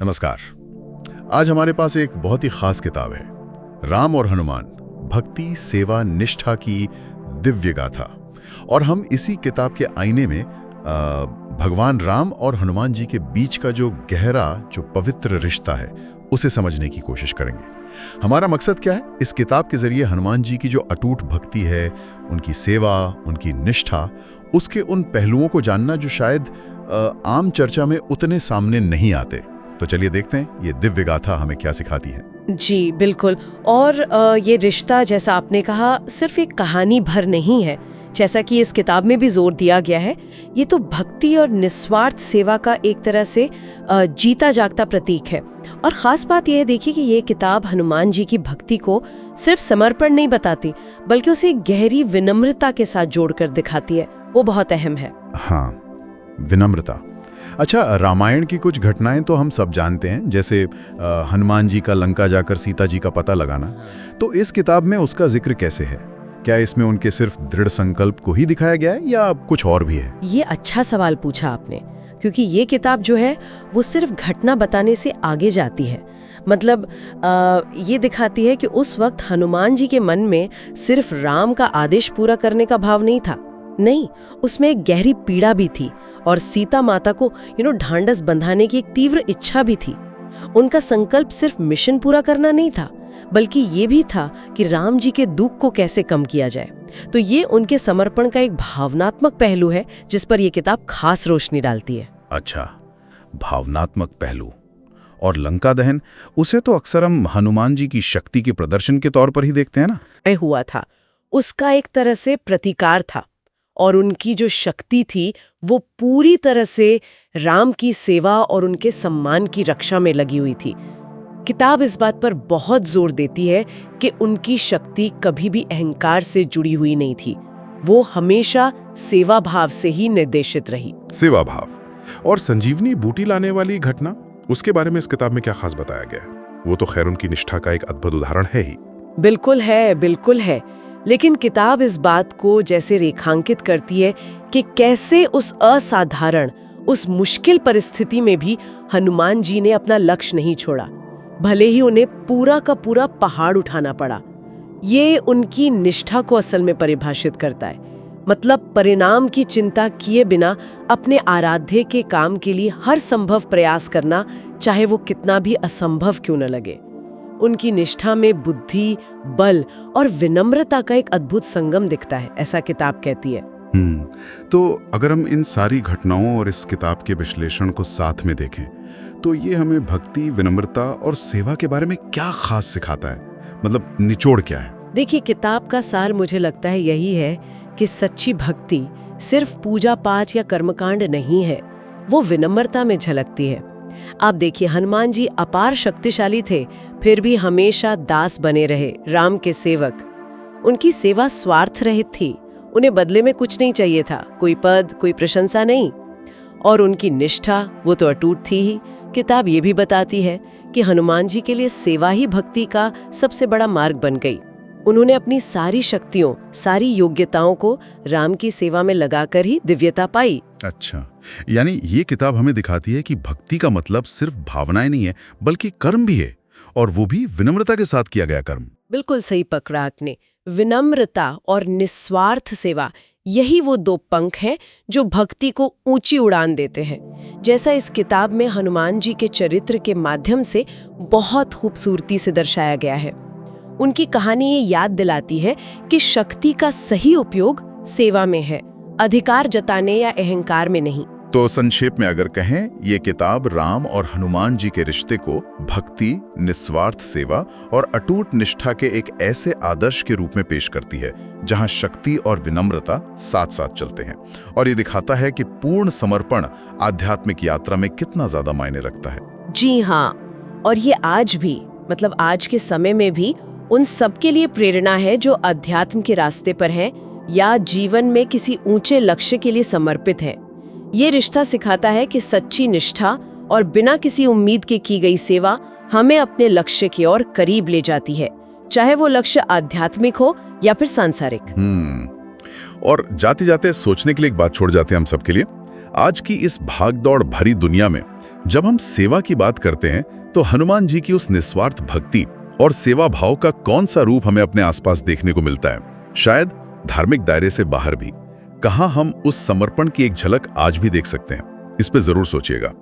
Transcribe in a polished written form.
नमस्कार। आज हमारे पास एक बहुत ही खास किताब है, राम और हनुमान, भक्ति सेवा निष्ठा की दिव्य गाथा। और हम इसी किताब के आईने में भगवान राम और हनुमान जी के बीच का जो गहरा, जो पवित्र रिश्ता है, उसे समझने की कोशिश करेंगे। हमारा मकसद क्या है? इस किताब के जरिए हनुमान जी की जो अटूट भक्ति है, उनकी सेवा, उनकी निष्ठा, उसके उन पहलुओं को जानना जो शायद आम चर्चा में उतने सामने नहीं आते। तो चलिए देखते हैं ये दिव्य गाथा हमें क्या सिखाती है। जी बिल्कुल। और ये रिश्ता, जैसा आपने कहा, सिर्फ एक कहानी भर नहीं है, जैसा कि इस किताब में भी जोर दिया गया है। ये तो भक्ति और निस्वार्थ सेवा का एक तरह से जीता जागता प्रतीक है। और ख़ास बात यह है, देखिए कि ये किताब हनुमान जी की भक्ति को सिर्फ समर्पण नहीं बताती, बल्कि उसे गहरी विनम्रता के साथ जोड़कर दिखाती है। वो बहुत अहम है। हाँ, विनम्रता। अच्छा, रामायण की कुछ घटनाएं तो हम सब जानते हैं, जैसे हनुमान जी का लंका जाकर सीता जी का पता लगाना। तो इस किताब में उसका जिक्र कैसे है? क्या इसमें उनके सिर्फ दृढ़ संकल्प को ही दिखाया गया है या कुछ और भी है? ये अच्छा सवाल पूछा आपने, क्योंकि ये किताब जो है वो सिर्फ घटना बताने से आगे जाती है। मतलब ये दिखाती है कि उस वक्त हनुमान जी के मन में सिर्फ राम का आदेश पूरा करने का भाव नहीं था। नहीं, उसमें एक गहरी पीड़ा भी थी और सीता माता को ढांढस बंधाने की एक तीव्र इच्छा भी थी। उनका संकल्प सिर्फ मिशन पूरा करना नहीं था, बल्कि ये भी था कि राम जी के दुख को कैसे कम किया जाए। तो ये उनके समर्पण का एक भावनात्मक पहलू है, जिस पर यह किताब खास रोशनी डालती है। अच्छा, भावनात्मक पहलू। और लंका दहन, उसे तो अक्सर हम हनुमान जी की शक्ति के प्रदर्शन के तौर पर ही देखते हैं ना। हुआ था, उसका एक तरह से प्रतिकार था, और उनकी जो शक्ति थी वो पूरी तरह से राम की सेवा और उनके सम्मान की रक्षा में लगी हुई थी। किताब इस बात पर बहुत जोर देती है कि उनकी शक्ति कभी भी अहंकार से जुड़ी हुई नहीं थी। वो हमेशा सेवा भाव से ही निर्देशित रही। सेवा भाव। और संजीवनी बूटी लाने वाली घटना, उसके बारे में इस किताब में क्या खास बताया गया है? वो तो खैर उनकी निष्ठा का एक अद्भुत उदाहरण है ही। बिल्कुल है, बिल्कुल है। लेकिन किताब इस बात को जैसे रेखांकित करती है कि कैसे उस असाधारण, उस मुश्किल परिस्थिति में भी हनुमान जी ने अपना लक्ष्य नहीं छोड़ा, भले ही उन्हें पूरा का पूरा पहाड़ उठाना पड़ा। ये उनकी निष्ठा को असल में परिभाषित करता है। मतलब परिणाम की चिंता किए बिना अपने आराध्य के काम के लिए हर संभव प्रयास करना, चाहे वो कितना भी असंभव क्यों न लगे। उनकी निष्ठा में बुद्धि, बल और विनम्रता का एक अद्भुत संगम दिखता है, ऐसा किताब कहती है। तो अगर हम इन सारी घटनाओं और इस किताब के विश्लेषण को साथ में देखें, तो ये हमें भक्ति, विनम्रता और सेवा के बारे में क्या खास सिखाता है? मतलब निचोड़ क्या है? देखिए, किताब का सार मुझे लगता है यही है कि सच्ची भक्ति सिर्फ पूजा पाठ या कर्मकांड नहीं है, वो विनम्रता में झलकती है। आप देखिए, हनुमान जी अपार शक्तिशाली थे, फिर भी हमेशा दास बने रहे, राम के सेवक। उनकी सेवा स्वार्थ रहित थी, उन्हें बदले में कुछ नहीं चाहिए था, कोई पद, कोई प्रशंसा नहीं। और उनकी निष्ठा, वो तो अटूट थी ही। किताब ये भी बताती है कि हनुमान जी के लिए सेवा ही भक्ति का सबसे बड़ा मार्ग बन गई। उन्होंने अपनी सारी शक्तियों, सारी योग्यताओं को राम की सेवा में लगाकर ही दिव्यता पाई। अच्छा, यानी ये किताब हमें दिखाती है कि भक्ति का मतलब सिर्फ भावनाएं नहीं है, बल्कि कर्म भी है, और वो भी विनम्रता के साथ किया गया कर्म। बिल्कुल सही पकड़ा आपने। विनम्रता और निस्वार्थ सेवा, यही वो दो पंख हैं जो भक्ति को ऊंची उड़ान देते हैं। जैसा इस किताब में हनुमान जी के चरित्र के माध्यम से बहुत खूबसूरती से दर्शाया गया है। उनकी कहानी ये याद दिलाती है कि शक्ति का सही उपयोग सेवा में है, अधिकार जताने या अहंकार में नहीं। तो संक्षेप में अगर कहें, ये किताब राम और हनुमान जी के रिश्ते को भक्ति, निस्वार्थ सेवा और अटूट निष्ठा के एक ऐसे आदर्श के रूप में पेश करती है, जहां शक्ति और विनम्रता साथ साथ चलते हैं। और ये दिखाता है कि पूर्ण समर्पण आध्यात्मिक यात्रा में कितना ज्यादा मायने रखता है। जी हाँ, और ये आज भी, मतलब आज के समय में भी उन सबके लिए प्रेरणा है जो अध्यात्म के रास्ते पर हैं या जीवन में किसी ऊंचे लक्ष्य के लिए समर्पित हैं। ये रिश्ता सिखाता है कि सच्ची निष्ठा और बिना किसी उम्मीद के की गई सेवा हमें अपने लक्ष्य की ओर करीब ले जाती है, चाहे वो लक्ष्य आध्यात्मिक हो या फिर सांसारिक। और जाते जाते सोचने के लिए एक बात छोड़ जाते हैं हम सबके लिए। आज की इस भागदौड़ भरी दुनिया में जब हम सेवा की बात करते हैं तो हनुमान जी की उस निस्वार्थ भक्ति और सेवा भाव का कौन सा रूप हमें अपने आसपास देखने को मिलता है? शायद धार्मिक दायरे से बाहर भी कहाँ हम उस समर्पण की एक झलक आज भी देख सकते हैं? इस पे जरूर सोचिएगा।